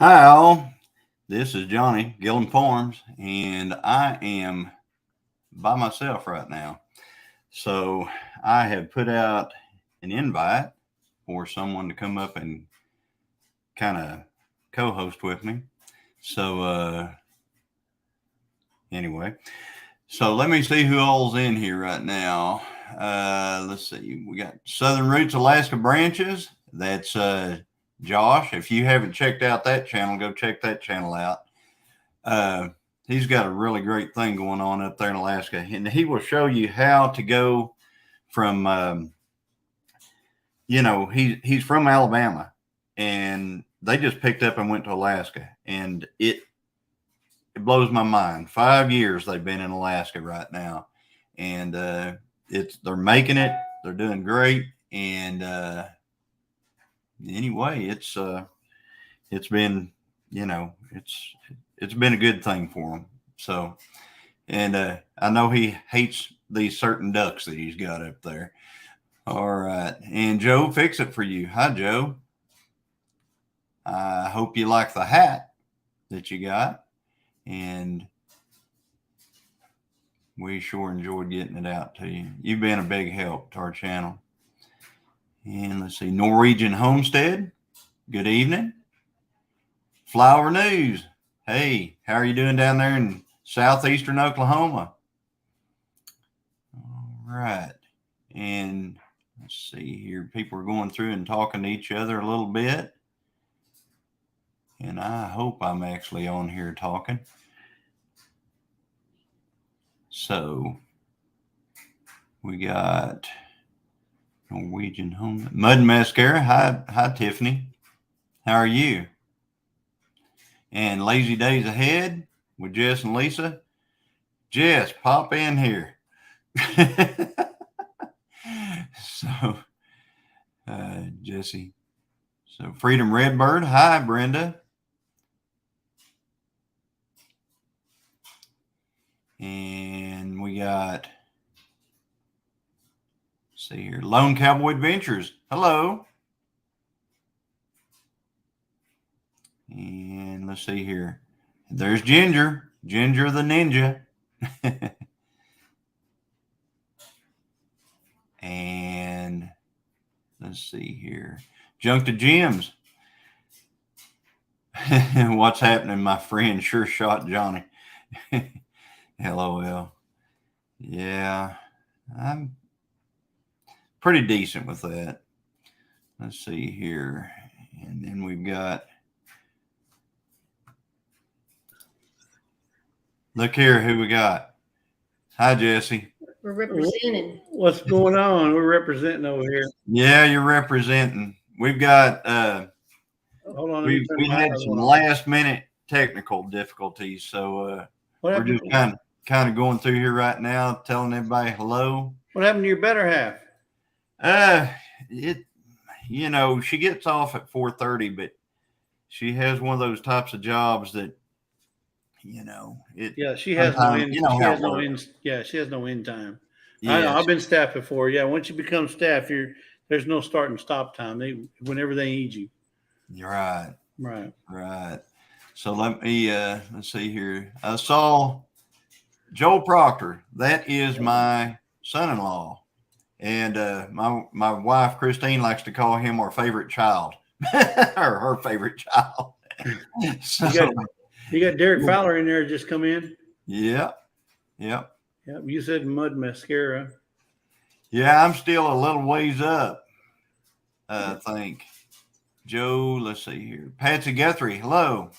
Hi, all. This is Johnny, Gilliam Farms, and I am by myself right now. So I have put out an invite for someone to come up and kind of co-host with me. So anyway, so let me see who all's in here right now. Let's see. We got Southern Roots Alaska Branches. That's Josh. If you haven't checked out that channel, go check that channel out. He's got a really great thing going on up there in Alaska, and he will show you how to go from, he's from Alabama, and they just picked up and went to Alaska, and it blows my mind. 5 years they've been in Alaska right now, and they're making it. They're doing great, and anyway, it's been it's been a good thing for him. So, and I know he hates these certain ducks that he's got up there. All right, and Joe, fix it for you. Hi, Joe. I hope you like the hat that you got, and we sure enjoyed getting it out to you. You've been a big help to our channel. And let's see, Norwegian Homestead. Good evening. Flower News. Hey, how are you doing down there in southeastern Oklahoma? All right. And let's see here. People are going through and talking to each other a little bit. And I hope I'm actually on here talking. So we got Norwegian Home. Mud Mascara. Hi, Tiffany. How are you? And Lazy Days Ahead with Jess and Lisa. Jess, pop in here. So, Jesse. So, Freedom Redbird. Hi, Brenda. And we got, let's see here, Lone Cowboy Adventures. Hello. And let's see here. There's Ginger the Ninja. And let's see here. Junk to Gems. What's happening, my friend? Sure shot Johnny. LOL. Yeah, I'm pretty decent with that. Let's see here. And then we've got, look here who we got. Hi, Jesse. We're representing. What's going on? We're representing over here. Yeah, you're representing. We've got Hold on. we had some last minute technical difficulties, so we're just kind of going through here right now, telling everybody hello. What happened to your better half? She gets off at 4:30, but she has one of those types of jobs that, She has no end. She has no end time. Yeah. I know. I've been staff before. Yeah, once you become staff, there's no start and stop time. Whenever they need you. You're right. Right. So let's see here. I saw Joel Proctor. That is my son-in-law, and my wife Christine likes to call him our favorite child, or her favorite child. So, you got Derek Fowler in there just come in. Yep. You said Mud Mascara. Yeah, I'm still a little ways up. I think. Joe, let's see here. Patsy Guthrie, hello.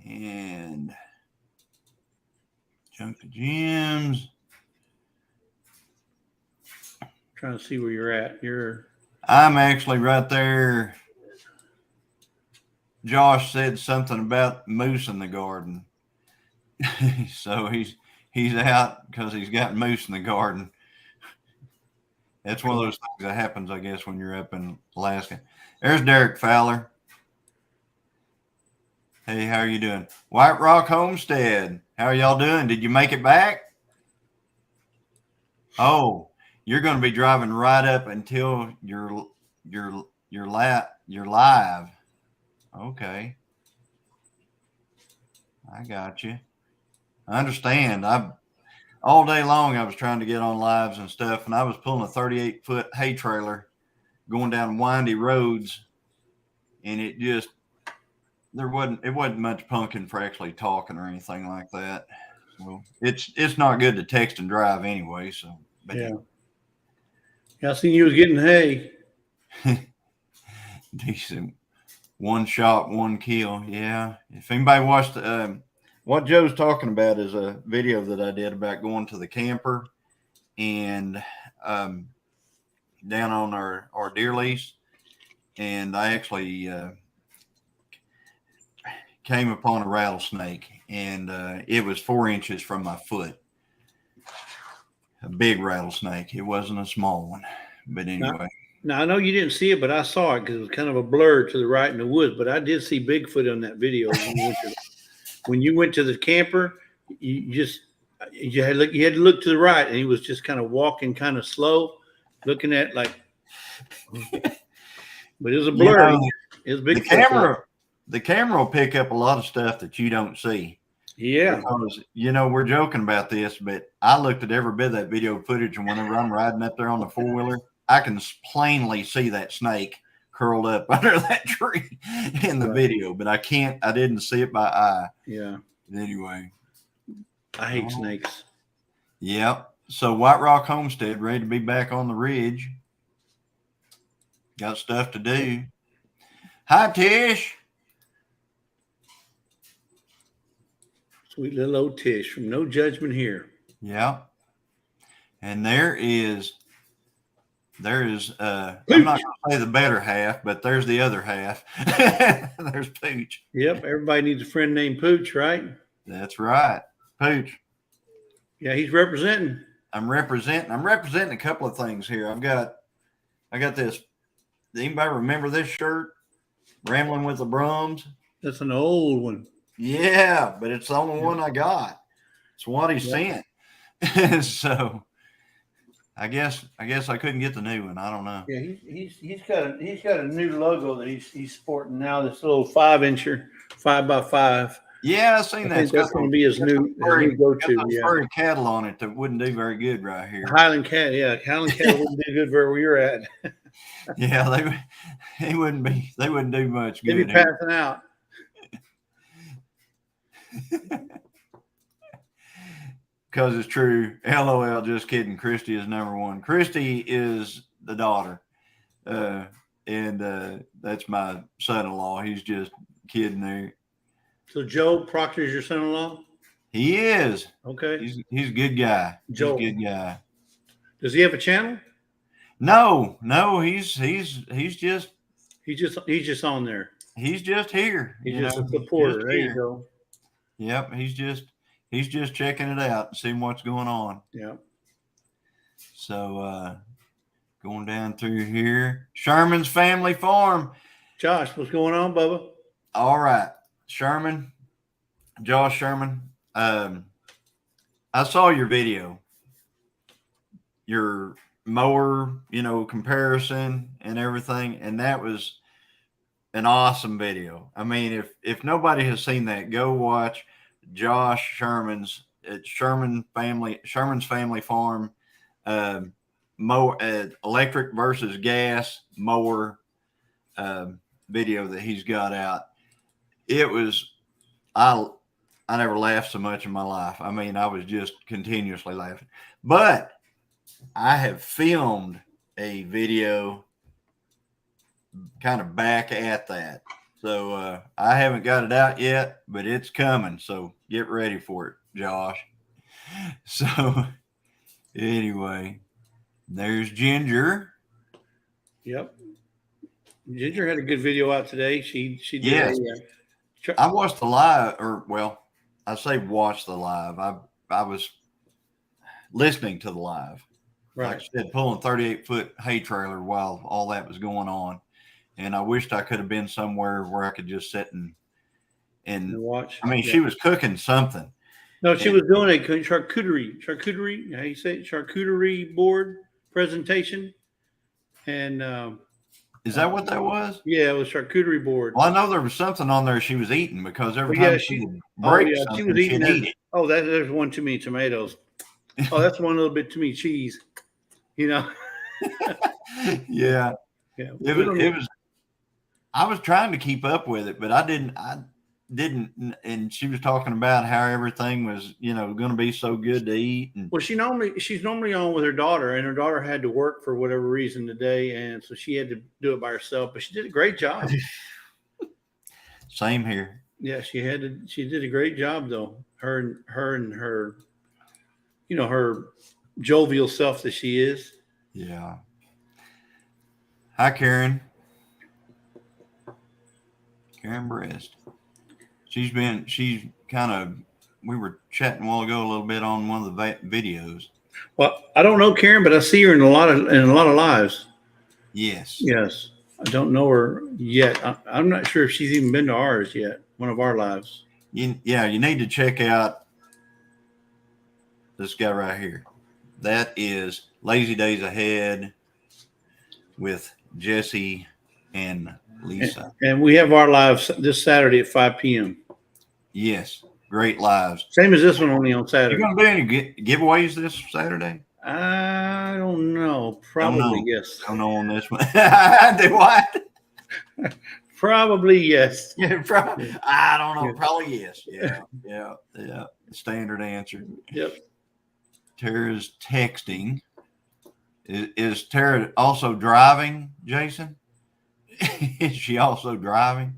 And Junk to Gems. Trying to see where you're at. I'm actually right there. Josh said something about moose in the garden. So he's out because he's got moose in the garden. That's one of those things that happens, I guess, when you're up in Alaska. There's Derek Fowler. Hey, how are you doing? White Rock Homestead. How are y'all doing? Did you make it back? Oh, you're going to be driving right up until you're live. Okay. I got you. I understand. All day long I was trying to get on lives and stuff, and I was pulling a 38-foot hay trailer going down windy roads, and it wasn't much punking for actually talking or anything like that. So it's not good to text and drive anyway. So yeah. I seen you was getting hay. Decent. One shot, one kill. Yeah. If anybody watched what Joe's talking about is a video that I did about going to the camper and down on our deer lease, and I actually came upon a rattlesnake, and it was 4 inches from my foot. A big rattlesnake. It wasn't a small one, but anyway. Now I know you didn't see it, but I saw it because it was kind of a blur to the right in the woods. But I did see Bigfoot on that video. When you went to the camper, you had to look to the right, and he was just kind of walking kind of slow, looking at like. But it was a blur. It was big. The camera will pick up a lot of stuff that you don't see. Yeah. Because, we're joking about this, but I looked at every bit of that video footage, and whenever I'm riding up there on the 4-wheeler, I can plainly see that snake curled up under that tree in the video, but I didn't see it by eye. Yeah. Anyway. I hate snakes. Yep. So White Rock Homestead ready to be back on the ridge. Got stuff to do. Hi, Tish. Sweet little old Tish from No Judgment Here. Yeah. And there is I'm not going to say the better half, but there's the other half. There's Pooch. Yep. Everybody needs a friend named Pooch, right? That's right. Pooch. Yeah, he's representing. I'm representing a couple of things here. I got this. Does anybody remember this shirt? Rambling with the Brums. That's an old one. Yeah, but it's the only one I got. It's what he sent. So I guess I couldn't get the new one. I don't know. Yeah, he's got a new logo that he's sporting now. This little 5-incher, 5x5. Yeah, I seen that. I think that's going to be his new go-to. Yeah, furry cattle on it that wouldn't do very good right here. Highland cattle, yeah, Highland cattle wouldn't do good where you're at. Yeah, they wouldn't do much good. They'd be passing out. Because it's true. LOL, just kidding. Christy is number one. Christy is the daughter. And that's my son-in-law. He's just kidding there. So Joe Proctor is your son-in-law? He is. Okay. He's a good guy. Joe. He's a good guy. Does he have a channel? No, he's just on there. He's just here. He's just a supporter. There you go. Yep, he's just checking it out and seeing what's going on. Yeah. So going down through here. Sherman's Family Farm. Josh, what's going on, Bubba? All right. Josh Sherman. I saw your video. Your mower, comparison and everything, and that was an awesome video. I mean, if nobody has seen that, go watch Josh Sherman's Sherman's Family Farm electric versus gas mower video that he's got out. It was I never laughed so much in my life. I mean, I was just continuously laughing. But I have filmed a video kind of back at that. So I haven't got it out yet, but it's coming. So get ready for it, Josh. So anyway, there's Ginger. Yep. Ginger had a good video out today. She did. Yes. I watched the live, I say watch the live. I was listening to the live. Right. Like I said, pulling 38-foot hay trailer while all that was going on. And I wished I could have been somewhere where I could just sit and watch. I mean, she was cooking something. No, she was doing a charcuterie, how you say it? Charcuterie board presentation. And Is that what that was? Yeah, it was charcuterie board. Well, I know there was something on there she was eating because every Well, yeah, time she would break she something, was eating she'd that. eat it. Oh, there's one too many tomatoes. Oh, that's one little bit too many cheese. You know. Yeah. Yeah. It was. I was trying to keep up with it, but I didn't. And she was talking about how everything was, going to be so good to eat. And Well, she's normally on with her daughter, and her daughter had to work for whatever reason today, and so she had to do it by herself. But she did a great job. Same here. Yeah, she did a great job though. Her and her, her jovial self that she is. Yeah. Hi, Karen. Karen Brest. She's kind of, we were chatting a while ago a little bit on one of the videos. Well, I don't know Karen, but I see her in a lot of lives. Yes. Yes. I don't know her yet. I'm not sure if she's even been to ours yet, one of our lives. You need to check out this guy right here. That is Lazy Days Ahead with Jesse and Lisa. And we have our lives this Saturday at 5 p.m. Yes. Great lives. Same as this one, only on Saturday. You going to do any giveaways this Saturday? I don't know. Probably yes. Don't know on this one. Do what? Probably yes. Yeah, probably. I don't know. Probably yes. Yeah. Standard answer. Yep. Tara's texting. Is Tara also driving, Jason? Is she also driving?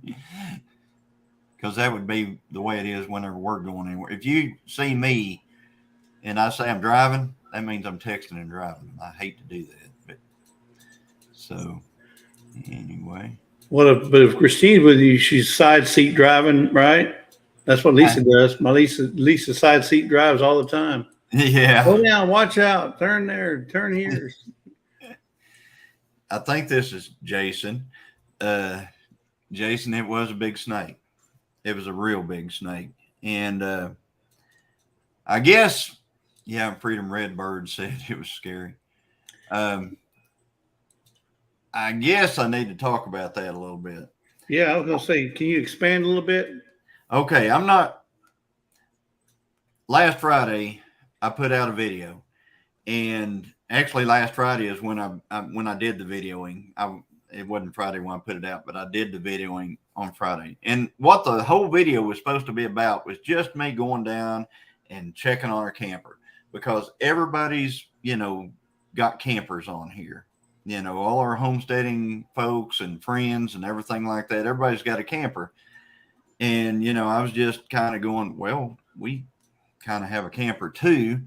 Because that would be the way it is whenever we're going anywhere. If you see me and I say I'm driving, that means I'm texting and driving. I hate to do that. But so anyway. But if Christine's with you, she's side seat driving, right? That's what Lisa does. My Lisa side seat drives all the time. Yeah. Go down, watch out, turn there, turn here. I think this is Jason. Jason, it was a big snake. It was a real big snake. And I guess, Freedom Redbird said it was scary. I guess I need to talk about that a little bit. Yeah, I was going to say, can you expand a little bit? Okay, last Friday, I put out a video. And actually last Friday is when I did the videoing. It wasn't Friday when I put it out, but I did the videoing on Friday. And what the whole video was supposed to be about was just me going down and checking on our camper, because everybody's, got campers on here. All our homesteading folks and friends and everything like that. Everybody's got a camper. And, I was just kind of going, well, we kind of have a camper too.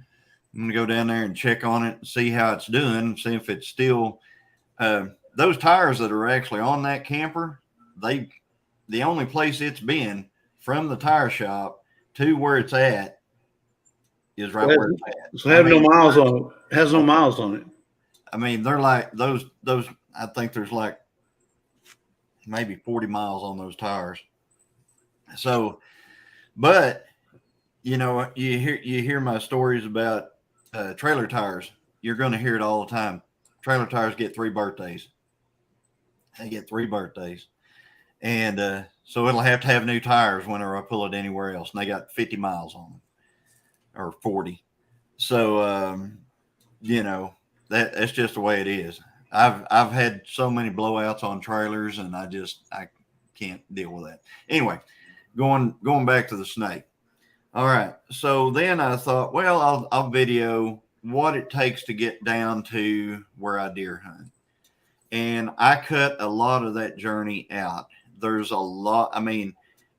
I'm going to go down there and check on it and see how it's doing and see if it's still, those tires that are actually on that camper, the only place it's been from the tire shop to where it's at is right where it's at. So have no miles on it. It has no miles on it. I mean, they're like those, I think there's like maybe 40 miles on those tires. So, but you hear my stories about trailer tires. You're going to hear it all the time. Trailer tires get 3 birthdays. They get 3 birthdays. And so it'll have to have new tires whenever I pull it anywhere else. And they got 50 miles on them or 40. So, that's just the way it is. I've had so many blowouts on trailers and I can't deal with that. Anyway, going back to the snake. All right. So then I thought, well, I'll video what it takes to get down to where I deer hunt. And I cut a lot of that journey out. There's a lot. I mean,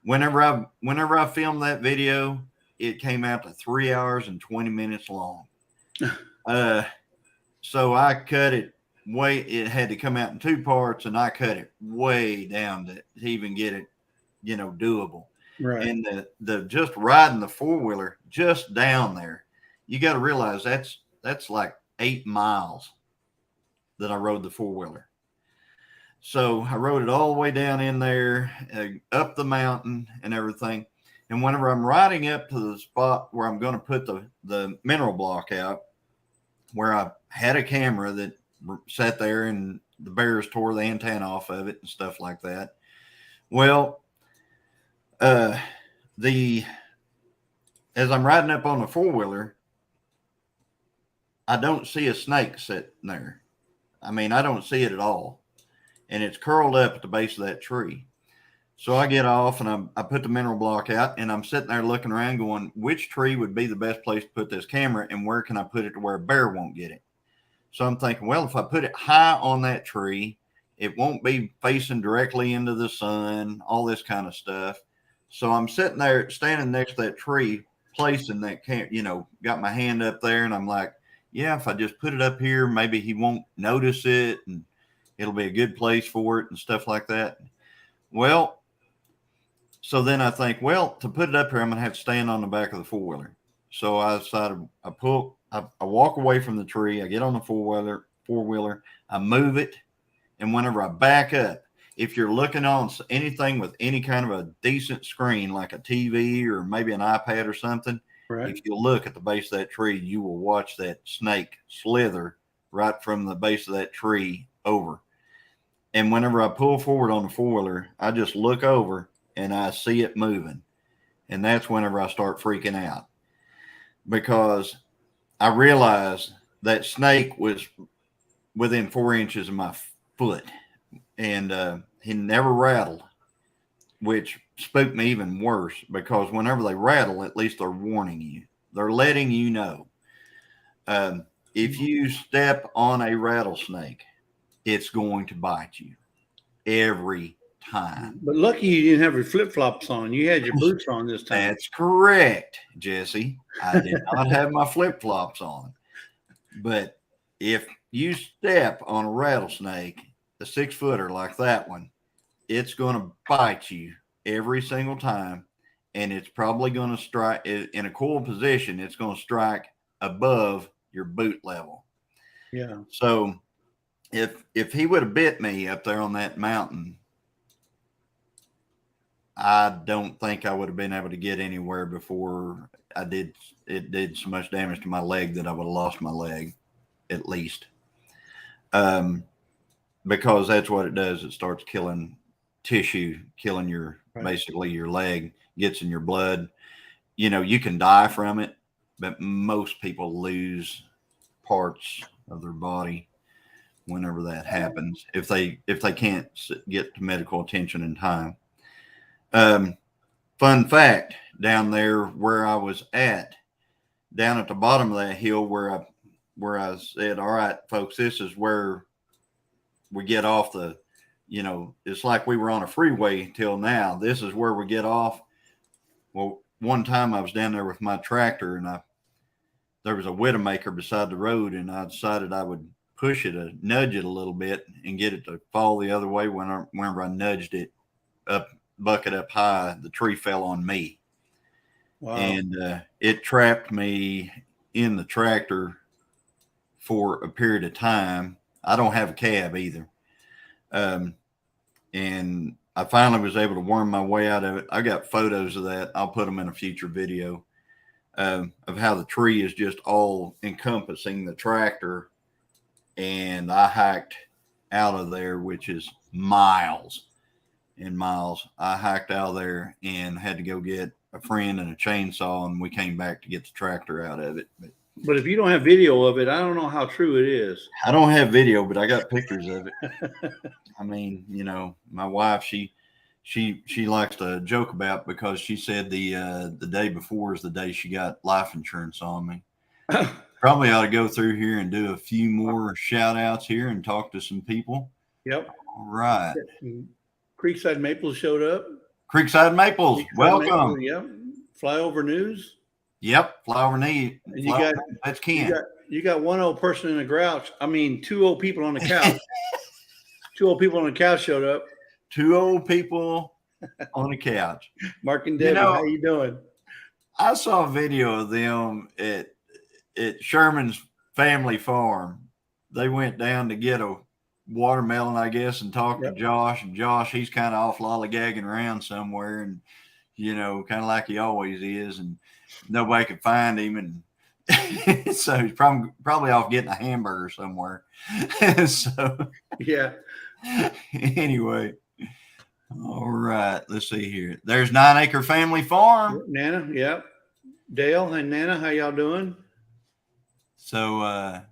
whenever I filmed that video, it came out to 3 hours and 20 minutes long. So I cut it it had to come out in 2 parts, and I cut it way down to even get it, doable. Right. And the just riding the 4-wheeler just down there, you got to realize that's like 8 miles that I rode the 4-wheeler. So I rode it all the way down in there, up the mountain and everything. And whenever I'm riding up to the spot where I'm going to put the mineral block out, where I had a camera that sat there and the bears tore the antenna off of it and stuff like that. Well, as I'm riding up on the 4-wheeler, I don't see a snake sitting there. I mean, I don't see it at all. And it's curled up at the base of that tree. So I get off and I put the mineral block out, and I'm sitting there looking around going, which tree would be the best place to put this camera, and where can I put it to where a bear won't get it? So I'm thinking, well, if I put it high on that tree, it won't be facing directly into the sun, all this kind of stuff. So I'm sitting there standing next to that tree, placing that got my hand up there, and I'm like, yeah, if I just put it up here, maybe he won't notice it and it'll be a good place for it and stuff like that. Well, so then I think, well, to put it up here, I'm going to have to stand on the back of the 4-wheeler. So I decided I walk away from the tree. I get on the 4-wheeler, I move it. And whenever I back up, if you're looking on anything with any kind of a decent screen, like a TV or maybe an iPad or something, right, if you look at the base of that tree, you will watch that snake slither right from the base of that tree over. And whenever I pull forward on the 4-wheeler, I just look over and I see it moving. And that's whenever I start freaking out, because I realized that snake was within 4 inches of my foot, and he never rattled, which spooked me even worse, because whenever they rattle, at least they're warning you. They're letting you know. If you step on a rattlesnake, it's going to bite you every time. But lucky you didn't have your flip-flops on. You had your boots on this time. That's correct, Jesse. I did not have my flip-flops on. But if you step on a rattlesnake, a 6-footer like that one, it's going to bite you every single time. And it's probably going to strike in a cool position. It's going to strike above your boot level. Yeah. So if he would have bit me up there on that mountain, I don't think I would have been able to get anywhere before it did so much damage to my leg that I would have lost my leg, at least. Because that's what it does. It starts killing tissue, killing basically your leg, gets in your blood. You can die from it, but most people lose parts of their body whenever that happens, if they can't get to medical attention in time. Fun fact, down there where I was down at the bottom of that hill where I said, all right, folks, this is where we get off it's like we were on a freeway till now. This is where we get off. Well, one time I was down there with my tractor, and there was a Widowmaker beside the road, and I decided I would nudge it a little bit and get it to fall the other way. Whenever I nudged it up, bucket up high, the tree fell on me. Wow. And it trapped me in the tractor for a period of time. I don't have a cab either. And I finally was able to worm my way out of it. I got photos of that. I'll put them in a future video of how the tree is just all encompassing the tractor. And I hiked out of there, which is miles and miles. I hiked out of there and had to go get a friend and a chainsaw, and we came back to get the tractor out of it. But if you don't have video of it, I don't know how true it is. I don't have video, but I got pictures of it. I mean, my wife, she likes to joke about, because she said the day before is the day she got life insurance on me. Probably ought to go through here and do a few more shout outs here and talk to some people. Yep. All right. Creekside Maples showed up. Creekside Maples, welcome. Yep. Flyover News. Yep. Flyover News. That's Ken. You got one old person in a grouch. I mean, 2 old people on the couch. 2 old people on the couch showed up. 2 old people on the couch. Mark and Debbie, how you doing? I saw a video of them at Sherman's family farm. They went down to get a watermelon, I guess, and talked to Josh. And Josh, he's kind of off lollygagging around somewhere, and kind of like he always is. And nobody could find him. And So he's probably off getting a hamburger somewhere. So Yeah. anyway, all right. Let's see here. There's 9 Acre Family Farm. Nana, yep. Dale and Nana, how y'all doing? So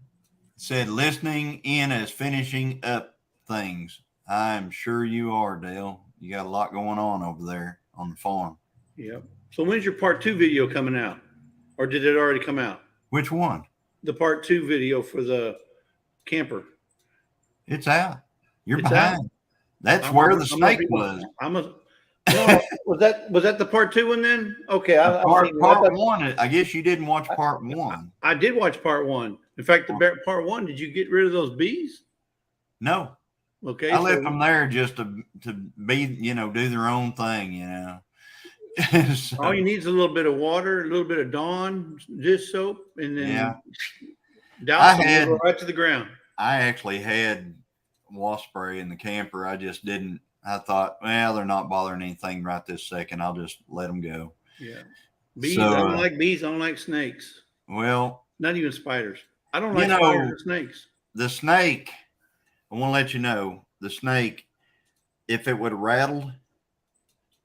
said listening in as finishing up things. I'm sure you are, Dale. You got a lot going on over there on the farm. Yep. So when's your part 2 video coming out? Or did it already come out? Which one? The part 2 video for the camper. It's out. You're It's behind. out? That's where the snake was. No, was that the part 2 one then? Okay. Part 1. I guess you didn't watch part 1. I did watch part 1. In fact, part 1, did you get rid of those bees? No. Okay. I left them there just to be, do their own thing, So, all you need is a little bit of water, a little bit of Dawn dish soap, and then douse them, go right to the ground. I actually had wasp spray in the camper. I just didn't. I thought, well, they're not bothering anything right this second. I'll just let them go. Yeah. Bees. I don't like bees. I don't like snakes. Well, not even spiders. I don't like spiders or snakes. The snake, I want to let you know, the snake, if it would have rattled,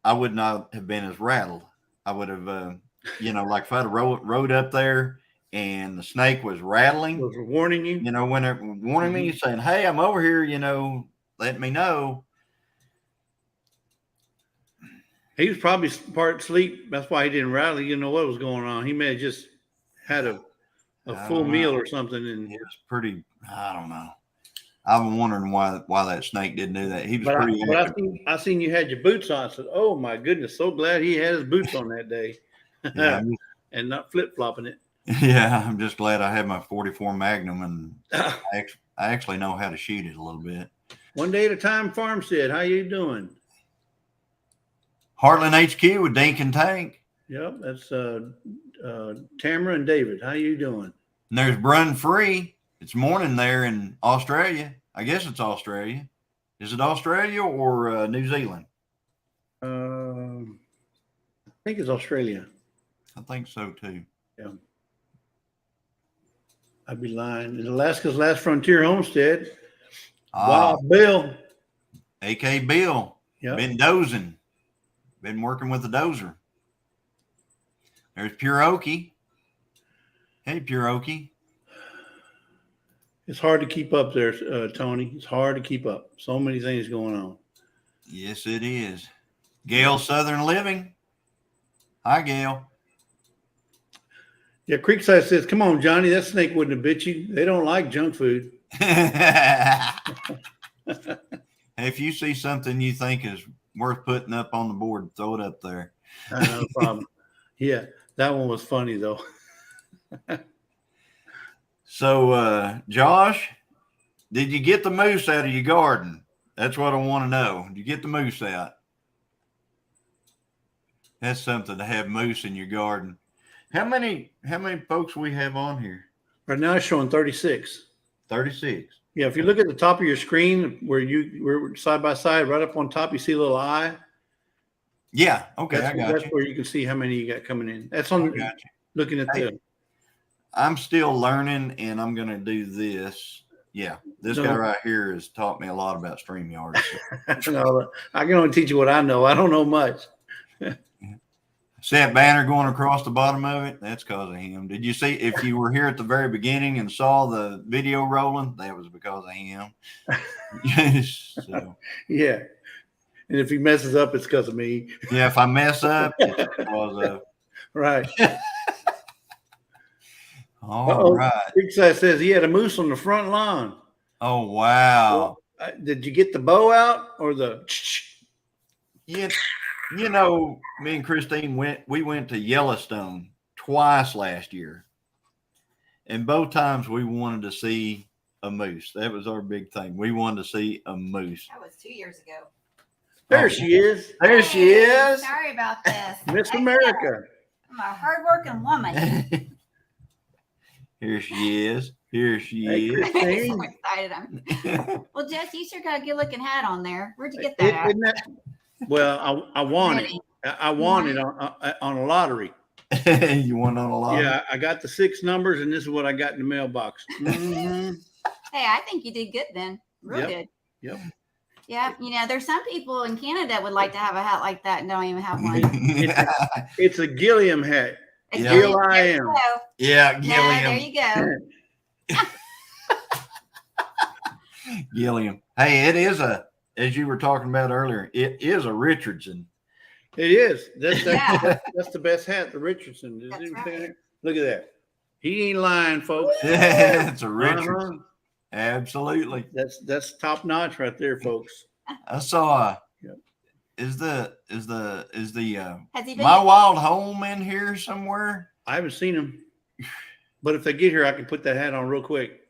I would not have been as rattled. I would have, like if I'd have rode up there and the snake was rattling. Was warning you? When it warning me, saying, hey, I'm over here, let me know. He was probably part asleep. That's why he didn't rattle. You know what was going on. He may have just had a full meal or something. And it was pretty, I don't know. I've been wondering why that snake didn't do that. He was pretty active. I seen you had your boots on. I said, oh my goodness, so glad he had his boots on that day. Yeah, and not flip-flopping it. Yeah, I'm just glad I had my 44 Magnum, and I actually know how to shoot it a little bit. One day at a time, Farmstead. How you doing? Heartland HQ with Dink and Tank. Yep, that's Tamara and David. How you doing? And there's Brun Free. It's morning there in Australia. I guess it's Australia. Is it Australia or New Zealand? I think it's Australia. I think so too. Yeah. I'd be lying. In Alaska's Last Frontier Homestead. Wow, Bill. AK Bill. Yep. Been dozing. Been working with the dozer. There's Pure Okie. Hey, Pure Okie. It's hard to keep up there, Tony. It's hard to keep up. So many things going on. Yes, it is. Gail Southern Living. Hi, Gail. Yeah, Creekside says, come on, Johnny, that snake wouldn't have bit you. They don't like junk food. If you see something you think is worth putting up on the board, throw it up there. No problem. Yeah, that one was funny, though. So, Josh, did you get the moose out of your garden? That's what I want to know. Did you get the moose out? That's something to have moose in your garden. How many folks we have on here? Right now it's showing 36. 36. Yeah, if you look at the top of your screen where we're side by side, right up on top, you see a little eye. Yeah, okay, That's where you can see how many you got coming in. That's on looking at the. I'm still learning, and I'm going to do this. Yeah, this guy right here has taught me a lot about StreamYard. So. No, I can only teach you what I know. I don't know much. See that banner going across the bottom of it? That's because of him. Did you see, if you were here at the very beginning and saw the video rolling, that was because of him. So. Yeah. And if he messes up, it's because of me. Yeah, if I mess up, it's because of. Right. All right. Creekside says he had a moose on the front lawn. Oh, wow. Well, did you get the bow out or the? Yeah. Me and Christine went to Yellowstone twice last year. And both times we wanted to see a moose. That was our big thing. We wanted to see a moose. That was 2 years ago. There she is. There she is. Sorry about this. Miss America. I'm a hardworking woman. Here she is. Here she is. I'm so excited. Well, Jess, you sure got a good looking hat on there. Where'd you get that? Well, I won it. I won it on a lottery. You won on a lot. Yeah, I got the 6 numbers, and this is what I got in the mailbox. Mhm. Hey, I think you did good then. Real Yep. good. Yep. Yeah, there's some people in Canada that would like to have a hat like that and don't even have one. It's a Gilliam hat. Yeah. Gil I There you am. go. Yeah, Yeah, Gilliam. there you go. Gilliam. Hey, it is as you were talking about earlier, it is a Richardson. It is. That's Yeah. that's the best hat, the Richardson. Is That's it- right. Look at that. He ain't lying, folks. Yeah, it's a Uh-huh. Richardson. Absolutely. That's top notch right there, folks. I saw. Yep. Is the Has he been? My Wild Home in here somewhere? I haven't seen him, but if they get here, I can put that hat on real quick.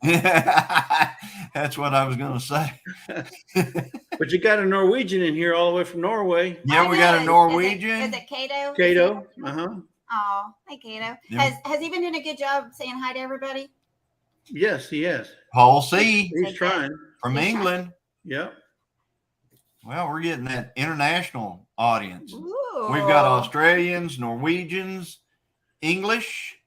That's what I was gonna say. But you got a Norwegian in here all the way from Norway. Yeah, we got a Norwegian. Is it Cato? Cato. Uh-huh. Oh, hey Cato. Yeah. Has he been doing a good job saying hi to everybody? Yes, he has. Paul C. He's trying. from He's England. Yep. Well, we're getting that international audience. Ooh. We've got Australians, Norwegians, English.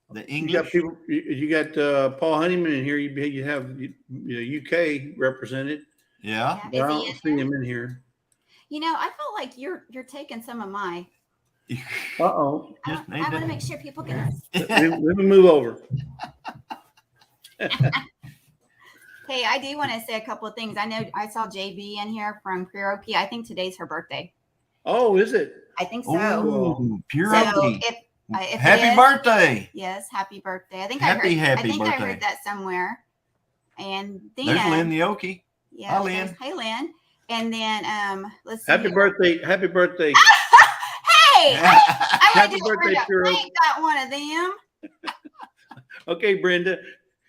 The You got English. people. You got Paul Honeyman in here. You have UK represented. Yeah. Yeah, But I is he don't in see here? him in here. I felt like you're taking some of my. Uh-oh. I Just need want to- to make sure people can. Let me move over. Hey, I do want to say a couple of things. I know I saw JB in here from Karaoke. I think today's her birthday. Oh, is it? I think so. Ooh, pure So upbeat. if it Happy is- birthday. Yes, happy birthday. I think Happy I birthday. heard that somewhere. And then There's Lynn the Okie. yeah, Hi, Lynn. Hey Lynn. And then let's see. Happy here. birthday. Happy birthday. Hey, I want Happy to birthday, I Pure ain't got one of them. Okay, Brenda.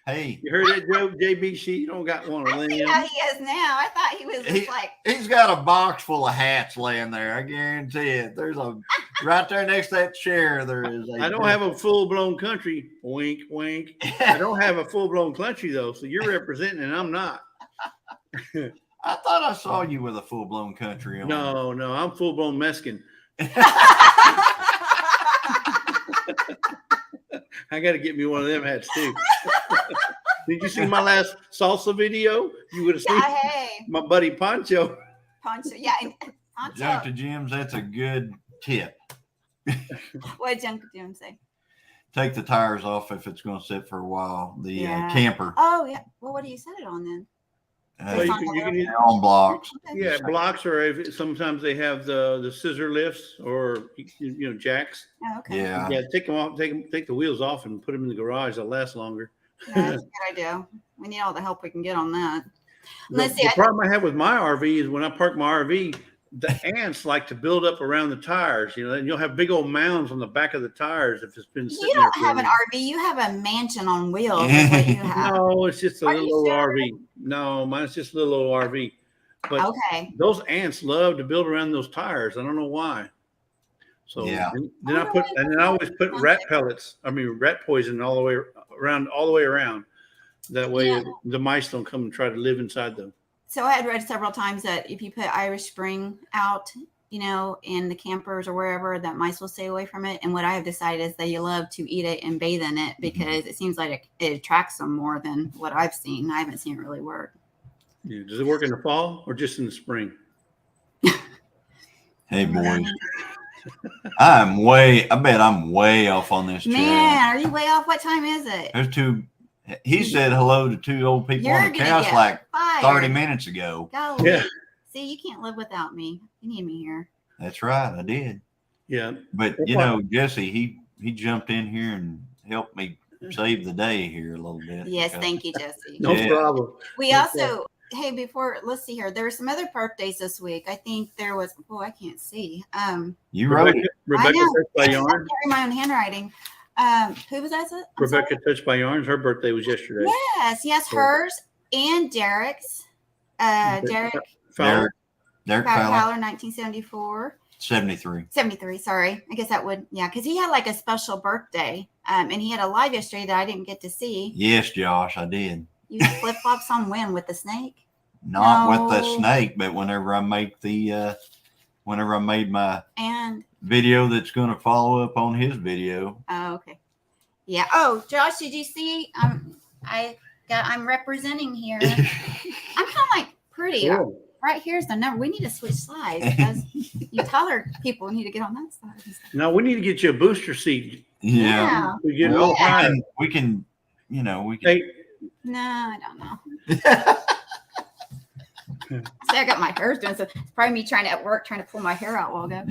Hey, You heard that joke, JB? She don't got one of I see them. how he is now. I thought he was just like he's got a box full of hats laying there. I guarantee it. There's a right there next to that chair. There is. I don't have a full-blown country. Wink, wink. I don't have a full-blown country, though, so you're representing and I'm not. I thought I saw you with a full blown country on. No, I'm full-blown Mexican. I got to get me one of them hats, too. Did you see my last salsa video? You would have seen yeah, hey, my buddy Pancho. Poncho. Yeah, and Junk Poncho. to Jim's. That's a good tip. What did Junk Jim say? Take the tires off if it's going to sit for a while. The Yeah. camper Oh yeah. Well, what do you set it on then? Well, you can they're on blocks. Okay. yeah, blocks, or sometimes they have the scissor lifts or jacks. Oh, okay. Yeah. Yeah, take them off, take the wheels off, and put them in the garage. They'll last longer. Yeah, that's a good idea. We need all the help we can get on that. The, Let's see. the problem I have with my RV is when I park my RV, the ants like to build up around the tires, and you'll have big old mounds on the back of the tires if it's been sitting You there. don't for a have an minute. RV. You have a mansion on wheels. Is what you have. No, it's just a Are you little old sure? RV. No, mine's just a little old RV. But Okay. those ants love to build around those tires. I don't know why. So Yeah. then I always put rat poison all the way around. That way Yeah. the mice don't come and try to live inside them. So I had read several times that if you put Irish Spring out, in the campers or wherever, that mice will stay away from it. And what I have decided is that you love to eat it and bathe in it because it seems like it attracts them more than what I've seen. I haven't seen it really work. Yeah. Does it work in the fall or just in the spring? Hey boys, I bet I'm way off on this chat. Man, are you way off? What time is it? There's two. He said hello to two old people on the gonna couch get like fired. 30 minutes ago. Golly. Yeah. See, you can't live without me. You need me here. That's right, I did. Yeah. But That's why- Jesse, he jumped in here and helped me save the day here a little bit. Yes, because- thank you, Jesse. No Yeah. problem. We Okay. also, hey, let's see here. There were some other birthdays this week. I think there was, I can't see. You wrote it. Rebecca know. Touched by I can't Yarn. read my own handwriting. Who was that? I'm Rebecca sorry? Touched by Yarns. Her birthday was yesterday. Yes, hers and Derek's. Derek Fowler. Derek Fowler, Fowler, 1974. 73. 73, sorry. I guess that would, because he had like a special birthday. And he had a live yesterday that I didn't get to see. Yes, Josh, I did. You flip flops on when with the snake? Not with the No. snake, but whenever I made my And video that's going to follow up on his video. Oh, okay. Yeah. Oh, Josh, did you see? I'm representing here. I'm kind of like pretty. Cool. Right here's the number. We need to switch sides because you taller people need to get on that side. And stuff. Now we need to get you a booster seat. Yeah. We get Well, all higher. we can, you know, we can. Hey, No, I don't know. See, I got my hair doing so. It's probably me trying to at work trying to pull my hair out while ago.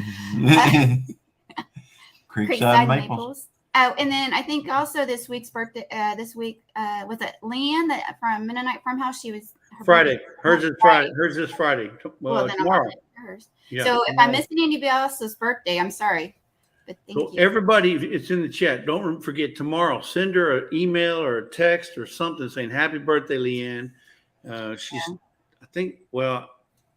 Creekside Maples. Oh, and then I think also this week's birthday. Was it Leanne that from Mennonite Farmhouse? She was Friday. Hers is Friday. Hers is Friday. Well, then Tomorrow. Hers. Yeah, so if tomorrow. I'm missing anybody else's birthday, I'm sorry. But thank So you. everybody, it's in the chat. Don't forget tomorrow. Send her an email or a text or something saying "Happy birthday, Leanne." She's, I think. Well,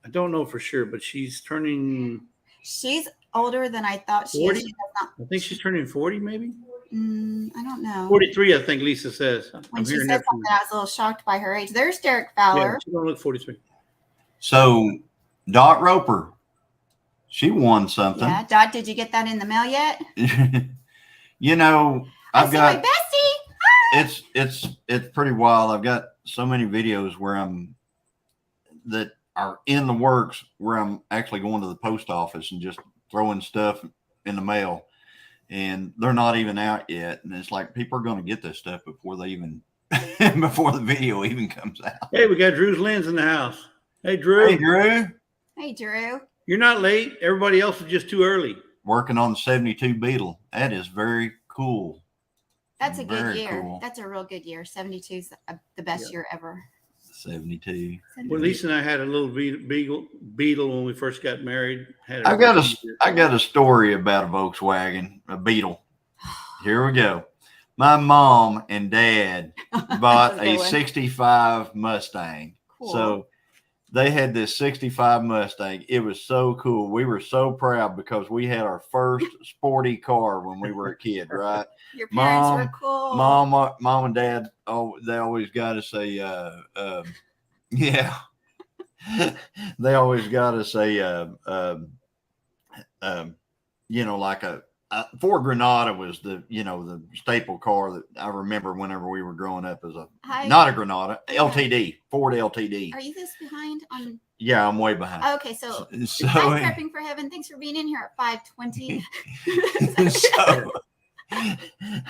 I don't know for sure, but she's turning. She's older than I thought she 40? is. She does not, I think she's turning 40, maybe I don't know. 43. I think Lisa says. When she said something, I was a little shocked by her age. There's Derek Fowler. Yeah, she don't look 43. So Dot Roper, she won something. Yeah, Dot, did you get that in the mail yet? You know, I I've see got my bestie. it's pretty wild. I've got so many videos that are in the works where I'm actually going to the post office and just throwing stuff in the mail, and they're not even out yet. And it's like people are going to get this stuff before they even before the video even comes out. Hey, we got Drew's lens in the house. Hey, Drew. Hey, Drew, Hey, Drew. You're not late. Everybody else is just too early. working on the 72 Beetle. That is very cool. That's a good Very year. cool. That's a real good year. 72 is the best year ever. 72. Well, Lisa and I had a little beetle when we first got married. I got a story about a Volkswagen, a Beetle. Here we go. My mom and dad bought That's a good a one. 65 Mustang. Cool. So they had this 65 Mustang. It was so cool. We were so proud because we had our first sporty car when we were a kid, right? Your parents Mom- were cool. Mom and dad, they always got to say, yeah. They always got to say, you know, like a Ford Granada was the staple car that I remember whenever we were growing up as not a Granada, LTD, Ford LTD. Are you this behind on? Yeah, I'm way behind. Okay, so So, I'm prepping for heaven. Thanks for being in here at 5:20.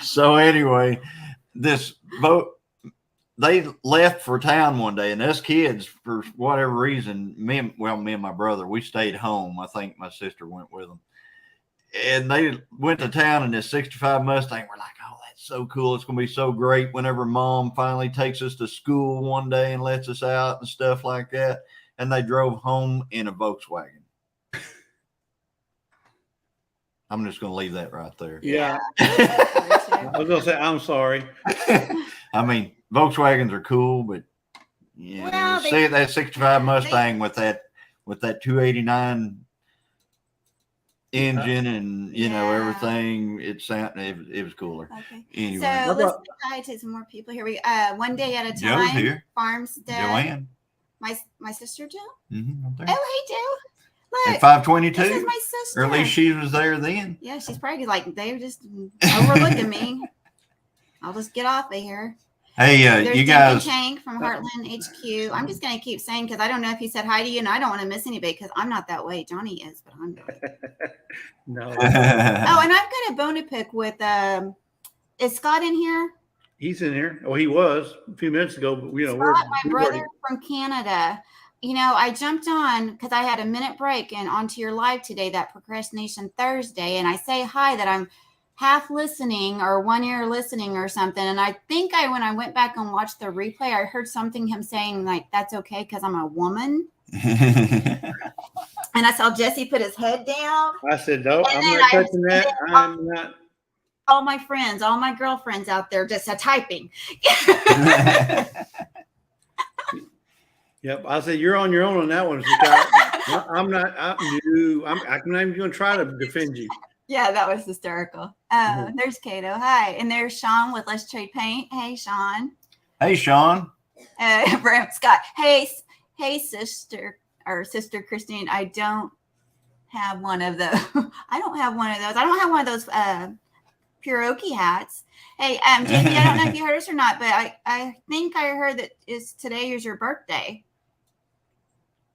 so anyway, this boat, they left for town one day, and us kids, for whatever reason, me and my brother, we stayed home. I think my sister went with them. And they went to town in this 65 Mustang. We're like, oh, that's so cool. It's going to be so great whenever mom finally takes us to school one day and lets us out and stuff like that. And they drove home in a Volkswagen. I'm just going to leave that right there. Yeah. I was going to say, I'm sorry. I mean, Volkswagens are cool, but Well, see that 65 Mustang with that 289 engine and everything. It was cooler. Okay. Anyway, So let's say hi to some more people here. We one day at a Joe's time. here. Farmstead. Joanne. My sister Joe. Right there. Oh, hey Joe. Look, At 522. this is my sister. Or at least she was there then. Yeah, she's probably like they're just overlooking me. I'll just get off of here. Hey, There's you Duncan guys. Tank from Heartland HQ. I'm just gonna keep saying because I don't know if he said hi to you, and I don't want to miss anybody because I'm not that way. Johnny is, but I'm not. No. Oh, and I've got a bone to pick with. Is Scott in here? He's in here. Oh, he was a few minutes ago, but Scott, my brother from Canada. I jumped on because I had a minute break and onto your live today, that Procrastination Thursday, and I say hi that I'm half listening or 1 ear listening or something. And I think when I went back and watched the replay, I heard him saying like, that's okay because I'm a woman. And I saw Jesse put his head down. I said, no, And I'm then not touching that. I'm not. All my friends, all my girlfriends out there just typing. Yep. I said, you're on your own on that one. Scott. I'm not. I'm not even going to try to defend you. Yeah, that was hysterical. There's Kato. Hi. And there's Sean with Let's Trade Paint. Hey, Sean. Hey, Sean. Bram Scott. Hey, sister, or Sister Christine. I don't have one of those. I don't have one of those. I don't have one of those Pierogi hats. Hey, Jamie, I don't know if you heard us or not, but I think I heard that today is your birthday.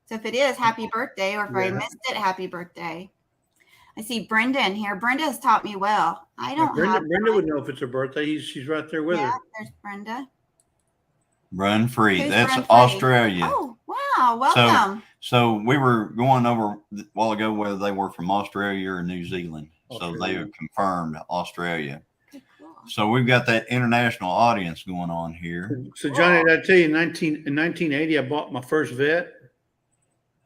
So if it is, happy birthday, or if I missed it, happy birthday. I see Brenda in here. Brenda has taught me well. I don't have Brenda would know if it's her birthday. She's right there with her. There's Brenda. Run Free. Who's That's Run Free? Australia. Oh, wow. Welcome. So we were going over a while ago whether they were from Australia or New Zealand. Australia. So they have confirmed Australia. Good, cool. So we've got that international audience going on here. So Johnny, did I tell you in 1980 I bought my first vet?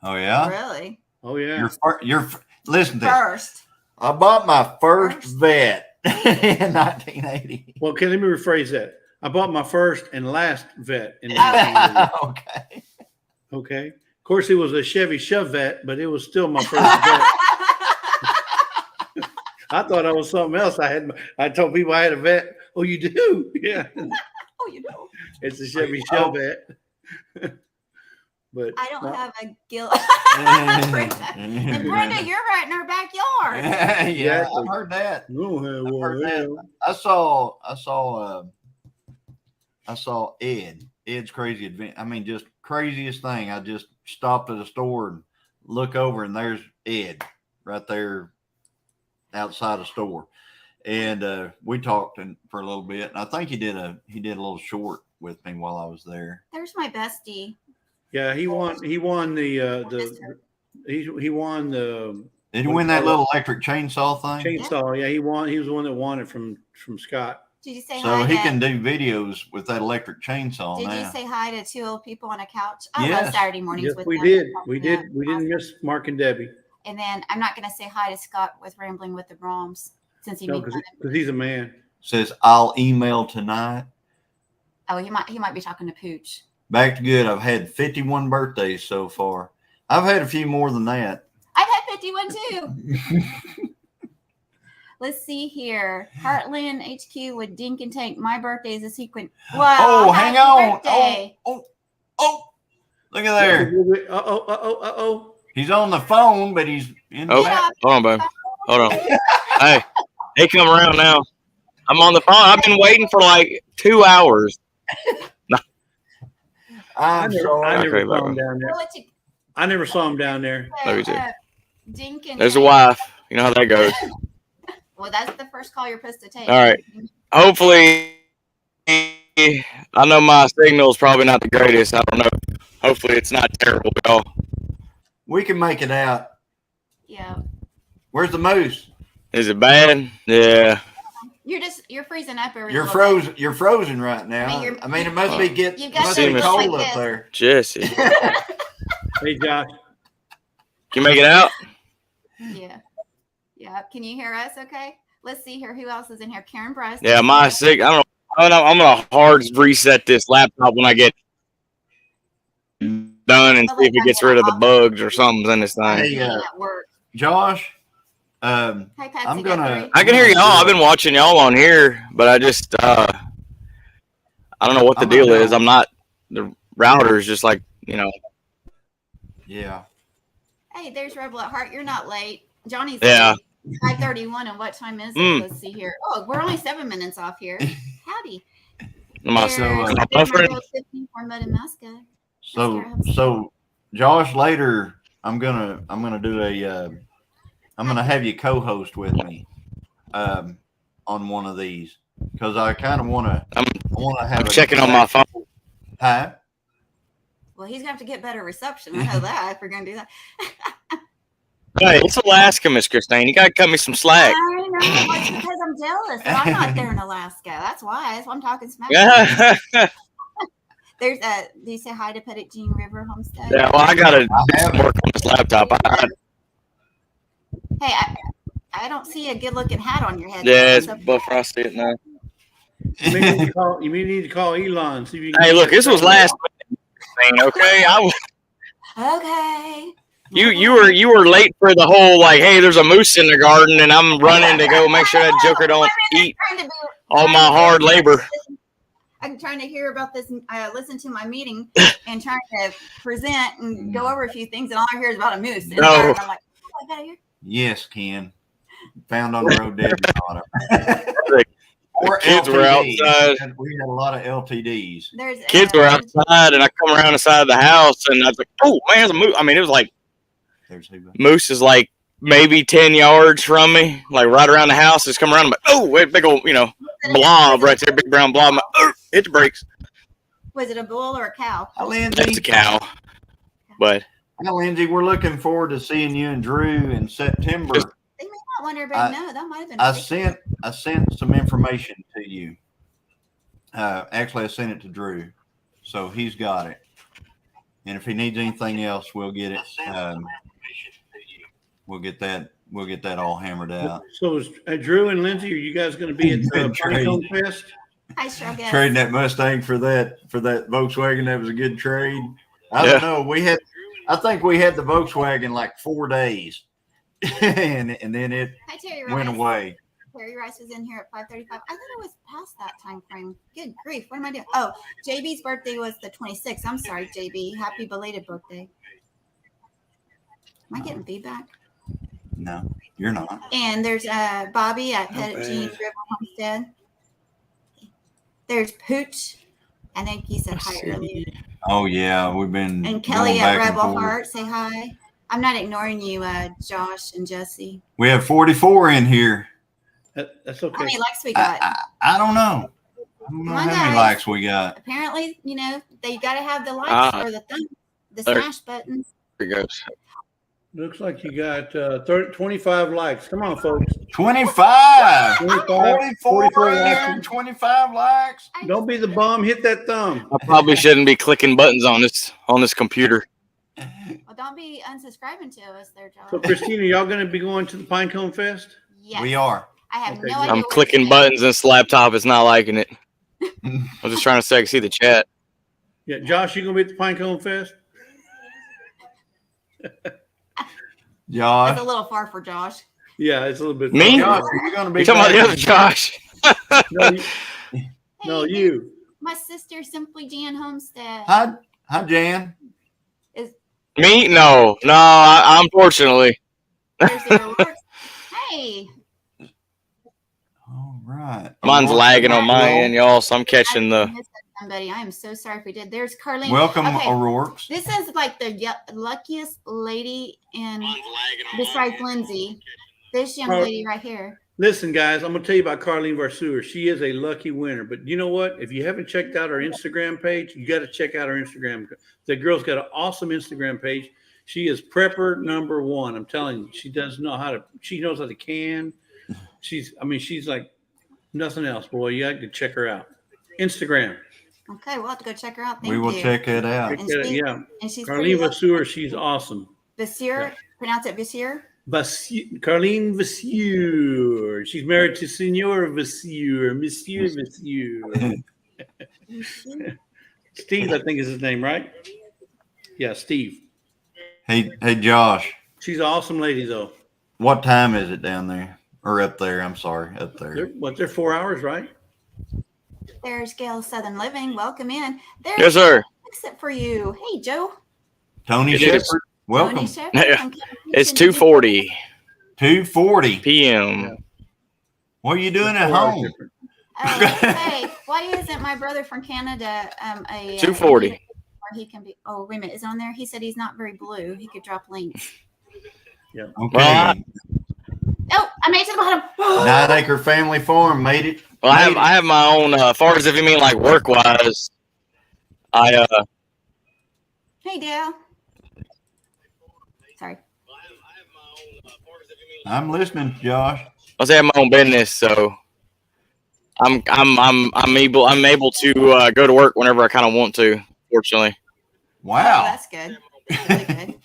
Oh yeah. Really? Oh yeah. Listen to this. First. I bought my first vet in 1980. Well, okay, let me rephrase that. I bought my first and last vet in 1980. Okay. Okay. Of course, it was a Chevy Chevette, but it was still my first vet. I thought I was something else. I told people I had a vet. Oh, you do? Yeah. Oh, you do. It's a Chevy Chevette. But I don't have a Brenda. And Brenda, you're right in our backyard. Yeah, Exactly. I've heard that. no, I've heard that. I saw Ed's crazy adventure. I mean, just craziest thing. I just stopped at a store and look over, and there's Ed right there outside the store. And we talked for a little bit. And I think he did a little short with me while I was there. There's my bestie. yeah, he won the he won the Did he win that little electric chainsaw thing? chainsaw. Yeah, he won. He was the one that won it from Scott. Did you say So hi? he can do videos with that electric chainsaw Did now. you say hi to two old people on a couch? I Yes. love Saturday mornings Yes, with we them. did. We didn't miss Mark and Debbie. And then I'm not going to say hi to Scott with Rambling with the Broms since he No, made because fun of him. he's a man. Says I'll email tonight. Oh, he might be talking to Pooch. Back to good. I've had 51 birthdays so far. I've had a few more than that. I've had 51 too. Let's see here. Heartland HQ with Dink and Tank. My birthday is a sequence. Wow. Oh, hang happy on. birthday. Oh. Look at there. Uh-oh. He's on the phone, but he's in the Oh, back. hold on, babe. Hold on. Hey, come around now. I'm on the phone. I've been waiting for like 2 hours. I'm sorry. I never Okay, saw him bye. down there. We'll let you- I never saw him down there. Love you too. Dink and There's a Tank. wife. You know how that goes. Well, that's the first call you're supposed to take. All right. Hopefully, I know my signal is probably not the greatest. I don't know. Hopefully, it's not terrible, y'all. We can make it out. Yeah. Where's the moose? Is it bad? Yeah. You're freezing up every You're little bit. frozen. You're frozen right now. you're- I mean, it must be You've got must to be look cold like up this. there. Jesse, Hey, Josh. can you make it out? Yeah. Yeah. Can you hear us okay? Let's see here. Who else is in here? Karen Bruce. Yeah, my sig. I don't know. I'm gonna hard reset this laptop when I get done and see if it gets rid of the bugs or something's in this thing. Hey, At work. Josh, Hi, Patsy I'm gonna- Guthrie. I can hear y'all. I've been watching y'all on here, but I just I don't know what the I'm deal gonna- is. I'm not the router's just like, you know. yeah. Hey, there's Rebel at Heart. You're not late. Johnny's Yeah. late. 5:31. And what time is it? Mm. Let's see here. Oh, we're only 7 minutes off here. Howdy. My friend. So Josh, later I'm gonna do I'm gonna have you co-host with me on one of these because I kind of want to have I'm checking on my phone. Huh? Well, he's gonna have to get better reception. I know that if we're gonna do that. Hey, it's Alaska, Miss Christine. You gotta cut me some slack. I know. It's because I'm jealous. But I'm not there in Alaska. That's why. That's why I'm talking smack. Yeah, There's do you say hi to Pettigene River Homestead? well, I gotta I have it. work on this laptop. Hey, I don't see a good looking hat on your head. Yeah, it's So- buffer. I see it now. You may need to call Elon. See if you can Hey, look, this was last thing, okay? Okay. You were late for the whole like, hey, there's a moose in the garden, and I'm running to go make sure that joker don't eat all my hard labor. I'm trying to hear about this. I listened to my meeting and trying to present and go over a few things, and all I hear is about a moose. And No. I'm like, live out of here? Yes, Ken. Found on the road dead in auto. Or Kids were LTDs. outside. We had a lot of LTDs. There's Kids were outside, and I come around the side of the house, and I was like, "Oh man, there's a moose!" I mean, it was like There's who. moose is like maybe 10 yards from me, like right around the house. It's come around. I'm like, "Oh, wait, big old, blob right there, big brown blob." I'm like, "Oh, hit the brakes." Was it a bull or a cow? Hi, That's Lindsay. a cow, but Hi, Lindsay. We're looking forward to seeing you and Drew in September. They may not want everybody to know. That might have been. I sent some information to you. Actually, I sent it to Drew, so he's got it. And if he needs anything else, we'll get it. We'll get that all hammered out. So is Drew and Lindsay, are you guys going to be at the Pinecone Fest? I sure guess. Trading that Mustang for that Volkswagen, that was a good trade. I Yeah. don't know. I think we had the Volkswagen like 4 days, and then it Hi, Terry went Rice. away. Terry Rice was in here at 5:35. I thought it was past that time frame. Good grief. What am I doing? Oh, JB's birthday was the 26th. I'm sorry, JB. Happy belated birthday. Am I getting feedback? No, you're not. And there's Bobby at Pet bad. Gene's River Homestead. There's Pooch. I think he said hi earlier. Oh yeah, we've been. And Kelly going at back and Rebel forth. Heart. Say hi. I'm not ignoring you, Josh and Jesse. We have 44 in here. That's How okay. many likes we got? I don't know. I don't know Come on, how many guys. likes we got. Apparently, they got to have the likes or the there- smash buttons. here it goes. Looks like you got 25 likes. Come on, folks. 25. 25, 44 44 in here, likes. 25 likes. Don't be the bum. Hit that thumb. I probably shouldn't be clicking buttons on this computer. Well, don't be unsubscribing to us there, Josh. So, Christina, y'all going to be going to the Pinecone Fest? Yes. We are. I have Okay, no good. idea. I'm what clicking you're buttons, and this laptop is not liking it. I was just trying to say I can see the chat. Yeah, Josh, you going to be at the Pinecone Fest? Josh. That's a little far for Josh. Yeah, it's a little bit. Me? Josh, are you going to be You talking about the back? other Josh? No, you. Hey, No, you. My sister, Simply Jan Homestead. Hi, Jan. Me? No, unfortunately. There's the awards. Hey, All right. Mine's lagging on my Well, end, y'all, so I'm catching I the. missed somebody. I am so sorry if we did. There's Carlene. Welcome, Okay, O'Rourke's. this is like the luckiest lady in besides Lindsay. This young Carl- lady right here. Listen, guys, I'm going to tell you about Carlene Varseur. She is a lucky winner. But you know what? If you haven't checked out her Instagram page, you got to check out her Instagram. The girl's got an awesome Instagram page. She is prepper number one. I'm telling you, she knows how to can. She's like nothing else, boy. You got to check her out. Instagram. Okay, we'll have to go check her out. Thank We will you. check it out. And she- Yeah. And she's pretty Carlene Varseur, she's awesome. Vasir. Yeah. Pronounce it Vasir. Carlene Vasseur. She's married to Senor Vasseur, Monsieur Vasseur. Steve, I think is his name, right? Yeah, Steve. Hey, Josh. She's an awesome lady, though. What time is it down there? Or up there? I'm sorry, up there. They're 4 hours, right? There's Gail Southern Living. Welcome in. There's Yes, sir. exit for you. Hey, Joe. Tony It Shepard. is. Welcome. Tony Shepard Yeah. from It's Communication 2:40 2:40. p.m. What are you doing They're at 4 hours home? different. Hey, why isn't my brother from Canada a 2:40. where he can be? Oh, wait a minute, is it on there? He said he's not very blue. He could drop links. Okay. Well, Oh, I made it to the bottom. 9 Acre Family Farm made it. Well, Made it. I have my own. As far as if you mean like work wise, I Hey, Dale. Sorry. I'm listening, Josh. say I have my own business, so I'm able to go to work whenever I kind of want to. Fortunately, Oh, Wow. that's good. That's really good.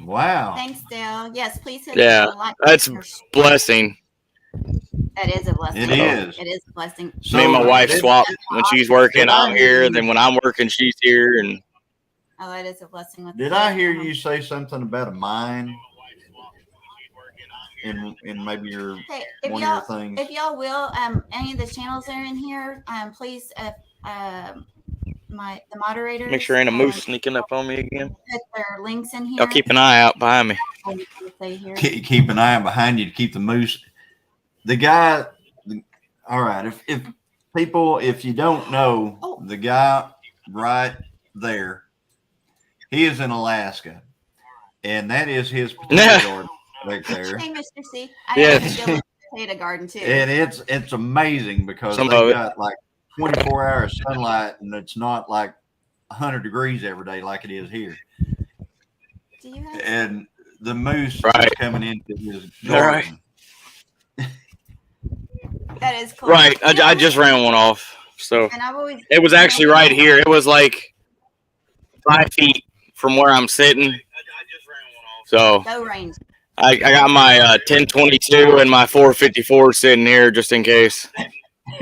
Wow. Thanks, Dale. Yes, please hit Yeah, the like. that's button. blessing. That is a blessing. It is. It is a blessing. So, Me and my wife did- swap when she's working. Did I I'm here. hear- Then when I'm working, she's here. And Oh, it is a blessing. With Did I hear you say something about a mine in maybe your Hey, if one of y'all, your things? if y'all will, any of the channels that are in here, please the moderators. Make sure ain't a moose sneaking up on me again. Put their links in here. Y'all keep an eye out behind me. Keep an eye out behind you to keep the moose. The guy. All right. If you don't know, the guy right there, he is in Alaska, and that is his potato garden right there. Hey, Mr. C. I have a potato garden too. And it's amazing because they got like 24 hours sunlight, and it's not like 100 degrees every day like it is here. Do you have and the moose is coming into his garden. That is cool. Right. I just ran one off. So and it was actually right here. It was like 5 feet from where I'm sitting. So I got my 1022 and my 454 sitting here just in case.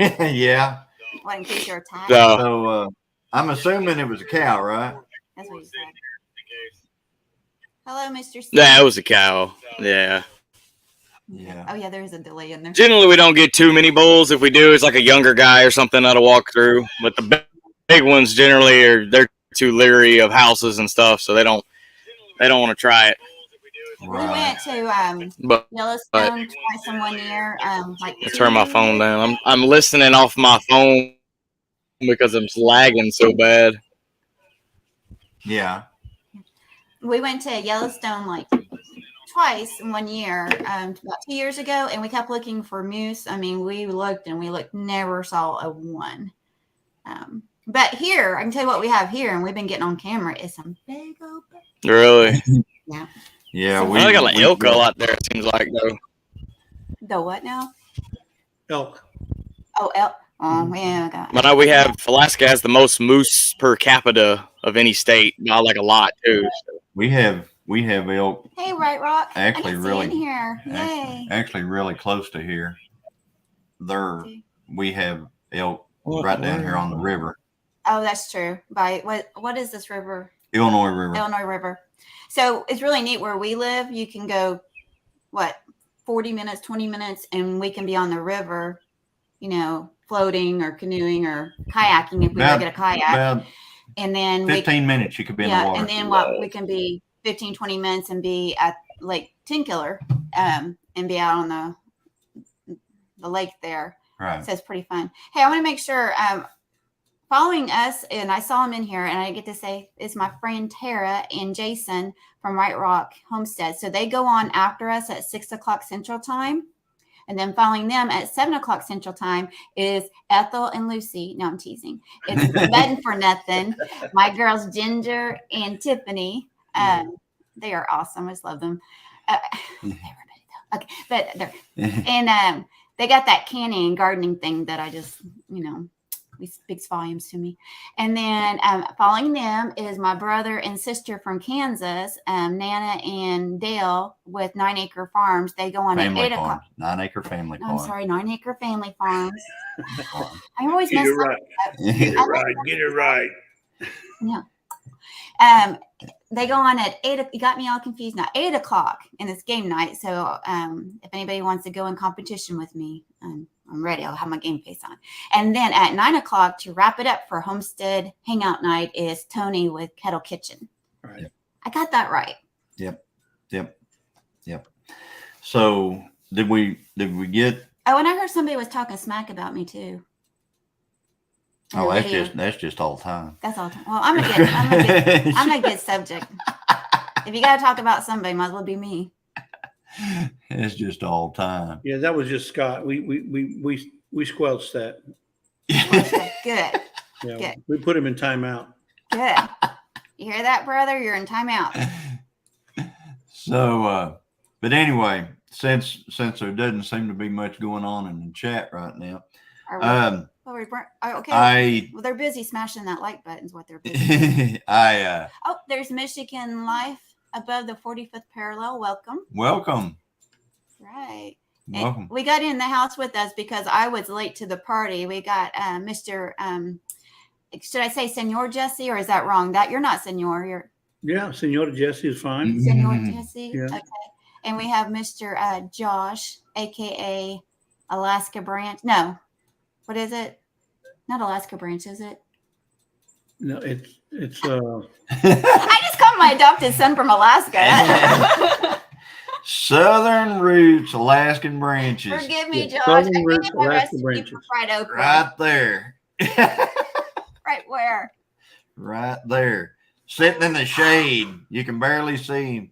Yeah. Well, in case you're attacked. So I'm assuming it was a cow, right? That's what you said. Hello, Mr. C. Yeah, it was a cow. Yeah. Yeah. Oh, yeah, there is a delay in there. Generally, we don't get too many bulls. If we do, it's like a younger guy or something that'll walk through. But the big ones generally they're too leery of houses and stuff, so they don't want to try it. We went to Yellowstone twice in 1 year. Like I turn my phone down. I'm listening off my phone because I'm lagging so bad. Yeah. We went to Yellowstone like twice in 1 year, about 2 years ago, and we kept looking for moose. I mean, we looked, never saw a one. But here, I can tell you what we have here, and we've been getting on camera, is some big old. Really? Yeah. Yeah. So we got like elk a lot there, it seems like, though. The what now? Elk. Oh, elk. Oh, yeah. But now Alaska has the most moose per capita of any state, not like a lot, too. So. We have elk. Hey, Right Rock. Actually, really here. Yay. Actually, really close to here. We have elk right down here on the river. Oh, that's true. By what is this river? Illinois River. Illinois River. So it's really neat where we live. You can go, 40 minutes, 20 minutes, and we can be on the river, floating or canoeing or kayaking if we go get a kayak. And then 15 minutes you could be in the water. And then we can be 15, 20 minutes and be at Lake Tinkiller and be out on the lake there. Right. So it's pretty fun. Hey, I want to make sure following us, and I saw him in here, and I get to say is my friend Tara and Jason from White Rock Homestead. So they go on after us at 6 o'clock Central Time. And then following them at 7 o'clock Central Time is Ethel and Lucy. No, I'm teasing. It's Betting for Nothing. My girls Ginger and Tiffany. They are awesome. I just love them. Everybody though. Okay, but they're and they got that canning and gardening thing that I just speaks volumes to me. And then following them is my brother and sister from Kansas, Nana and Dale with 9 Acre Farms. They go on at 8 o'clock. 9 Acre Family Farm. I'm sorry, 9 Acre Family Farms. I always Get mess it right. up. Get it right. Yeah. They go on at 8. You got me all confused now. 8 o'clock, and it's game night. So if anybody wants to go in competition with me, I'm ready. I'll have my game face on. And then at 9 o'clock to wrap it up for Homestead Hangout Night is Tony with Kettle Kitchen. Right. I got that right. Yep. So did we get? Oh, and I heard somebody was talking smack about me too. Oh, that's just all the time. That's all the time. Well, I'm a good subject. If you got to talk about somebody, might as well be me. It's just all the time. Yeah, that was just Scott. We squelched that. Good. Yeah, Good. we put him in timeout. Good. You hear that, brother? You're in timeout. So, but anyway, since there doesn't seem to be much going on in the chat right now, okay. Well, they're busy smashing that like button. Is what they're busy. There's Michigan Life above the 45th parallel. Welcome. Right. Welcome. And we got in the house with us because I was late to the party. We got Mr. Should I say Senor Jesse, or is that wrong? That you're not Senor. Yeah, Senor Jesse is fine. Senor Jesse. Yeah. Okay. And we have Mr. Josh, aka Alaska Branch. No, what is it? Not Alaska Branch, is it? No, it's I just called my adopted son from Alaska. Southern Roots, Alaskan Branches. Forgive me, Yeah, Josh. Southern I Roots, think my Alaskan recipe Branches. for fried okra. Right there. Right where? Right there. Sitting in the shade. You can barely see him.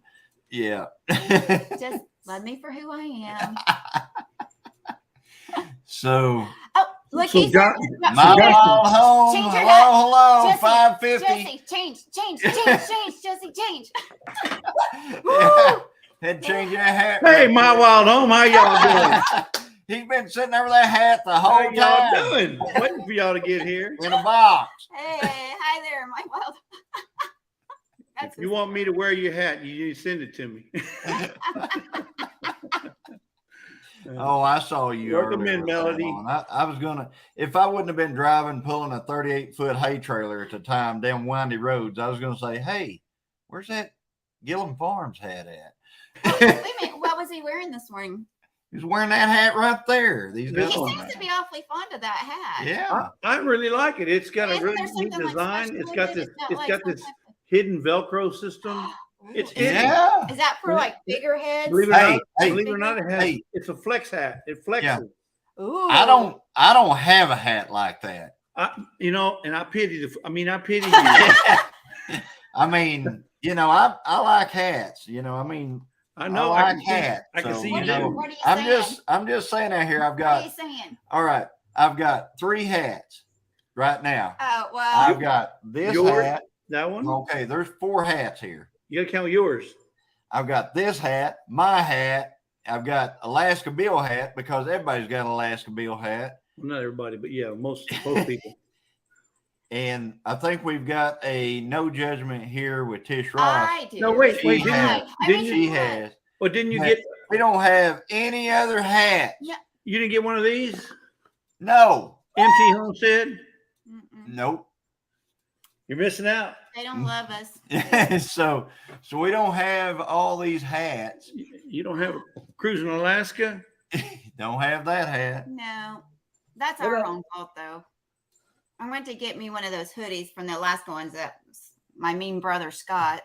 Yeah. Just love me for who I am. So Oh, look, So he's Josh- my Josh- wild home. Change your Hello, Jesse, 550. Jesse, change, Jesse, change. Had to change that hat. Hey, right my quick. wild home, how y'all doing? He's been sitting over that hat the How whole y'all time doing? Waiting for y'all to get here. in a box. Hey, hi there, my wild. If you want me to wear your hat, you need to send it to me. Oh, I saw you. Welcome earlier in, with Melody. that on. I was gonna, if I wouldn't have been driving, pulling a 38-foot hay trailer at the time down windy roads, I was gonna say, "Hey, where's that Gilliam Farms hat at?" Wait a minute, what was he wearing this morning? He's wearing that hat right there. These This guys. He one. seems to be awfully fond of that hat. Yeah. I really like it. It's got a Isn't really there neat something, like, design. special It's with got it? this. It's not It's like got some this type hidden Velcro system. of- It's Ooh, hidden. Yeah. Is that for like bigger heads? Believe it or Hey, not, hey. believe it or not, it has. Hey. It's a flex hat. It flexes. Yeah. Ooh. I don't have a hat like that. And I pity you. I mean, I like hats. I know. I I like can see. hats. I can so, see What you are do. what are you I'm saying? just saying out here. What are you saying? All right. I've got 3 hats right now. Oh, well. I've got this Yours? hat. That one. Okay, there's 4 hats here. You gotta count yours. I've got this hat, my hat. I've got Alaska Bill hat because everybody's got an Alaska Bill hat. Well, not everybody, but yeah, most people. And I think we've got a no judgment here with Tish Ross. I do. No, wait, She didn't has. didn't She has. Well, didn't you But get? We don't have any other hats. Yeah. You didn't get one of these? No. MT Homestead. Mm-mm. Nope. You're missing out. They don't love us. so we don't have all these hats. You don't have cruising Alaska. Don't have that hat. No, that's What our about- own fault, though. I went to get me one of those hoodies from the Alaska ones that my mean brother Scott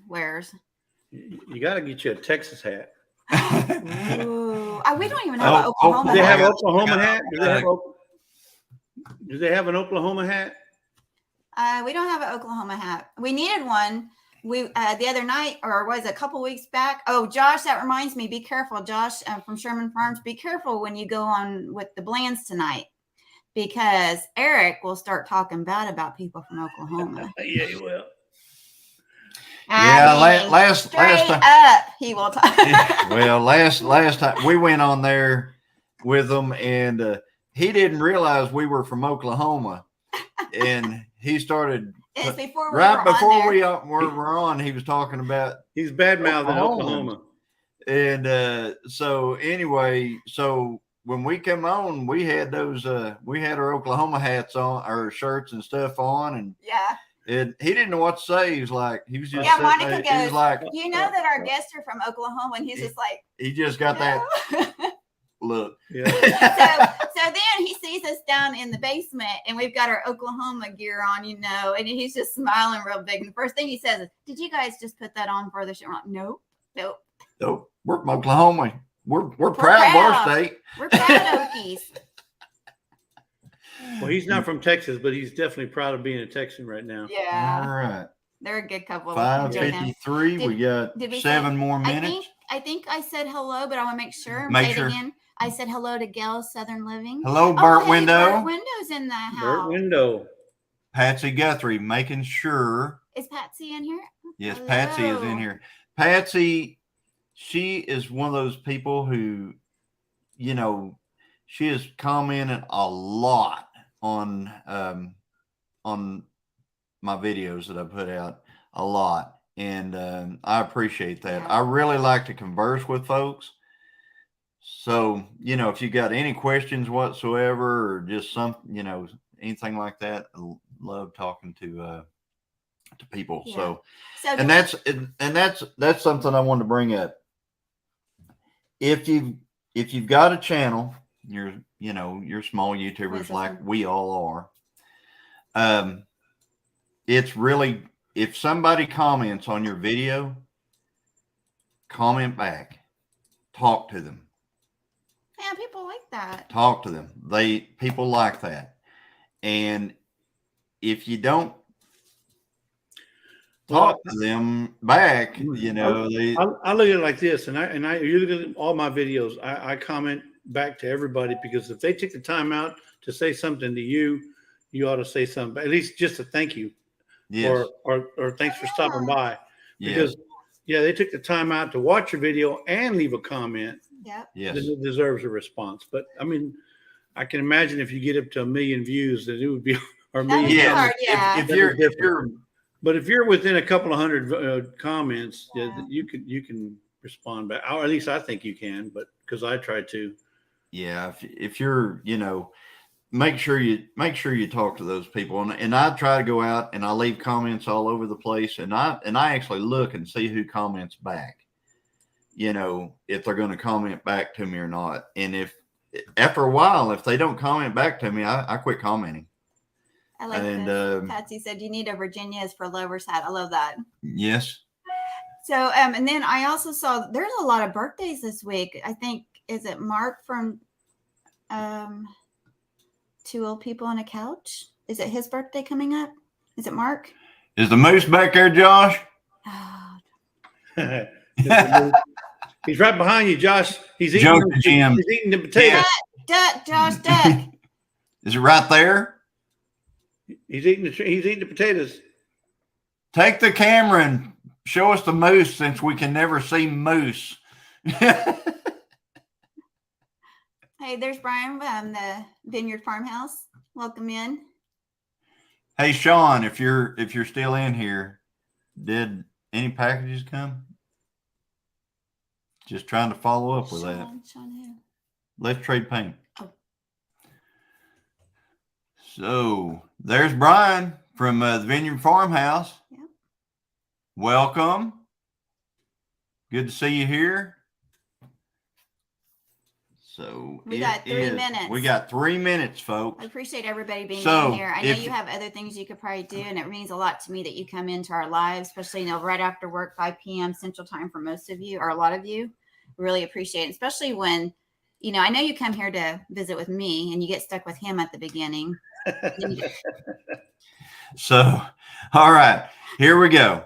wears. You got to get you a Texas hat. Ooh, we don't even have an Oh, Oklahoma Do they have hat. Oklahoma hat? Do they have an Oklahoma hat? We don't have an Oklahoma hat. We needed one. We the other night, or was it a couple weeks back? Oh, Josh, that reminds me. Be careful, Josh, from Sherman Farms. Be careful when you go on with the Blands tonight, because Eric will start talking bad about people from Oklahoma. Yeah, you will. Last Straight time. up, he will talk. Well, last time we went on there with them, and he didn't realize we were from Oklahoma, and he started It's before we right were before on there. we were on. He was talking about, He's bad mouthing Oklahoma. Oklahoma. and so anyway, so when we come on, we had those we had our Oklahoma hats on, our shirts and stuff on, and Yeah. he didn't know what to say. He was just Yeah, sitting Monica there. He goes, was like, You know that our guests are from Oklahoma, and he's just like, he just got that "No." look. Yeah. so then he sees us down in the basement, and we've got our Oklahoma gear on, and he's just smiling real big. And the first thing he says is, "Did you guys just put that on for the show?" We're like, nope. So we're from Oklahoma. We're proud of proud. our state. We're proud Okies. Well, he's not from Texas, but he's definitely proud of being a Texan right now. Yeah, All right. they're a good couple. 5:53. We got Did we 7 more minutes. I think I said hello, but I want to make sure. Make Say it sure. again. I said hello to Gail Southern Living. Hello, Oh, Burt hey, Window. Burt Window's in the house. Burt Window. Patsy Guthrie making sure. Is Patsy in here? Yes, Patsy is in Hello. here. Patsy, she is one of those people who, she is commenting a lot on my videos that I put out, a lot, and I appreciate that. Yeah. I really like to converse with folks. So, if you got any questions whatsoever, or just anything like that, I love talking to people. Yeah. So, So and that's something I wanted to bring up. If you've got a channel, you're small YouTubers What's this like one? we all are. it's really, if somebody comments on your video, comment back, talk to them. Yeah, people like that. Talk to them. People like that. And if you don't talk to them back, you know, I look at it like this, and you look at all my videos, I comment back to everybody, because if they take the time out to say something to you, you ought to say something, at least just a thank you. yes. or thanks for stopping by. Yes. Because they took the time out to watch your video and leave a comment. Yep. Yes. Then it deserves a response. But I mean, I can imagine if you get up to 1 million views, that it would be, or a million. Yes. Hard, yeah. But if you're within a couple of hundred comments, you can respond back. Or at least I think you can, but because I try to. Yeah. If you're, you know, make sure you talk to those people. And I try to go out and I leave comments all over the place. And I actually look and see who comments back, you know, if they're going to comment back to me or not. And if after a while, if they don't comment back to me, I quit commenting. I like this. Patsy said, you need a Virginia is for lovers hat. I love that. Yes. So, and then I also saw there's a lot of birthdays this week. I think, is it Mark from Two Old People on a Couch? Is it his birthday coming up? Is it Mark? Is the moose back there, Josh? Oh. He's right behind you, Josh. He's eating the potatoes. Duck, Josh, duck. Is it right there? He's eating the potatoes. Take the camera and show us the moose, since we can never see moose. Hey, there's Brian from the Vineyard Farmhouse. Welcome in. Hey, Sean, if you're still in here, did any packages come? Just trying to follow up with that. Sean who? Let's trade paint. Oh. So there's Brian from the Vineyard Farmhouse. Yep. Welcome. Good to see you here. So we got 3 minutes. We got 3 minutes, folks. I appreciate everybody being in here. I know you have other things you could probably do, and it means a lot to me that you come into our lives, especially, you know, right after work, 5 p.m. Central Time for most of you, or a lot of you. Really appreciate it, especially when, you know, I know you come here to visit with me and you get stuck with him at the beginning. So, all right, here we go.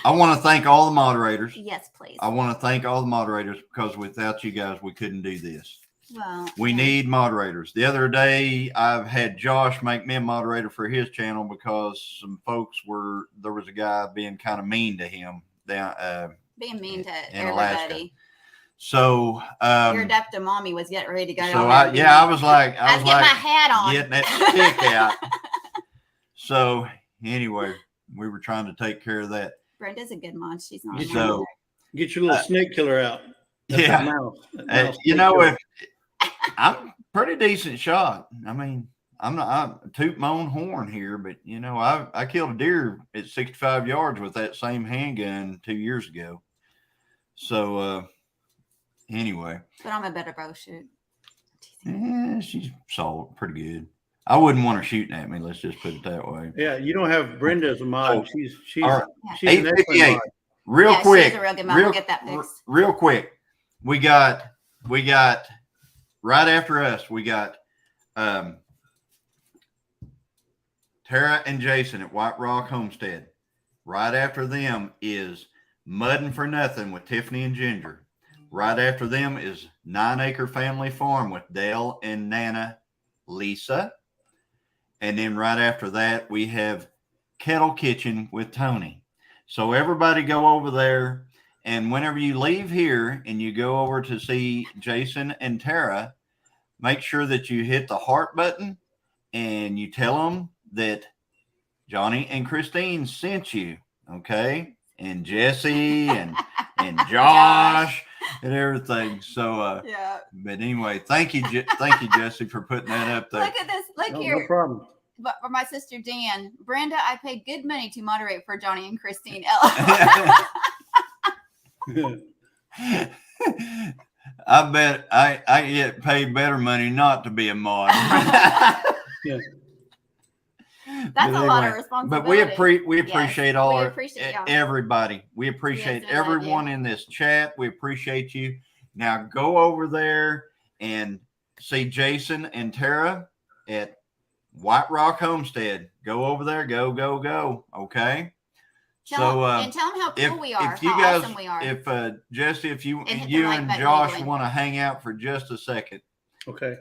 I want to thank all the moderators. Yes, please. I want to thank all the moderators, because without you guys, we couldn't do this. Well, we need moderators. The other day, I've had Josh make me a moderator for his channel because some folks there was a guy being kind of mean to him down, being mean to everybody. Alaska. So your adopted mommy was getting ready to go. So I was like, getting my hat on, getting that stick out. So anyway, we were trying to take care of that. Brenda's a good mom. She's not. Get your little snake killer out. That's yeah, mouse you know, if I'm a pretty decent shot. I mean, I toot my own horn here, but you know, I killed a deer at 65 yards with that same handgun 2 years ago. So anyway, but I'm a better bow shoot. Yeah, she's solid, pretty good. I wouldn't want her shooting at me. Let's just put it that way. Yeah, you don't have Brenda as a mod. She's right. She's an excellent mod. Real quick. She's a real good mod. We'll get that fixed. Real quick. We got right after us, we got Tara and Jason at White Rock Homestead. Right after them is Muddin' for Nothing with Tiffany and Ginger. Right after them is 9 Acre Family Farm with Dale and Nana Lisa. And then right after that, we have Kettle Kitchen with Tony. So everybody go over there. And whenever you leave here and you go over to see Jason and Tara, make sure that you hit the heart button and you tell them that Johnny and Christine sent you. Okay. And Jesse and Josh and everything. So, yeah. But anyway, thank you, Jesse, for putting that up there. Look at this. Look here. No problem. But for my sister Dan, Brenda, I paid good money to moderate for Johnny and Christine. I bet I get paid better money not to be a mod. Yeah. That's a lot of responsibility. But we appreciate everybody. We appreciate Yes, everyone in this chat. We appreciate you. Now go over there and see Jason and Tara at White Rock Homestead. Go over there. Go. Okay. Tell them how cool we are. How awesome we are. If Jesse, if you and Josh want to hang out for just a second. Okay.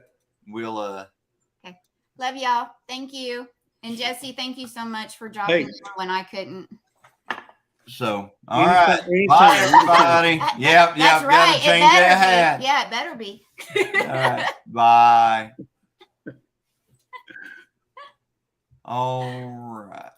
We'll Okay. Love y'all. Thank you. And Jesse, thank you so much for dropping when I couldn't. So, all right. Bye, everybody. Yep. That's right. Gotta change that hat. Yeah, it better be. All right. Bye. All right.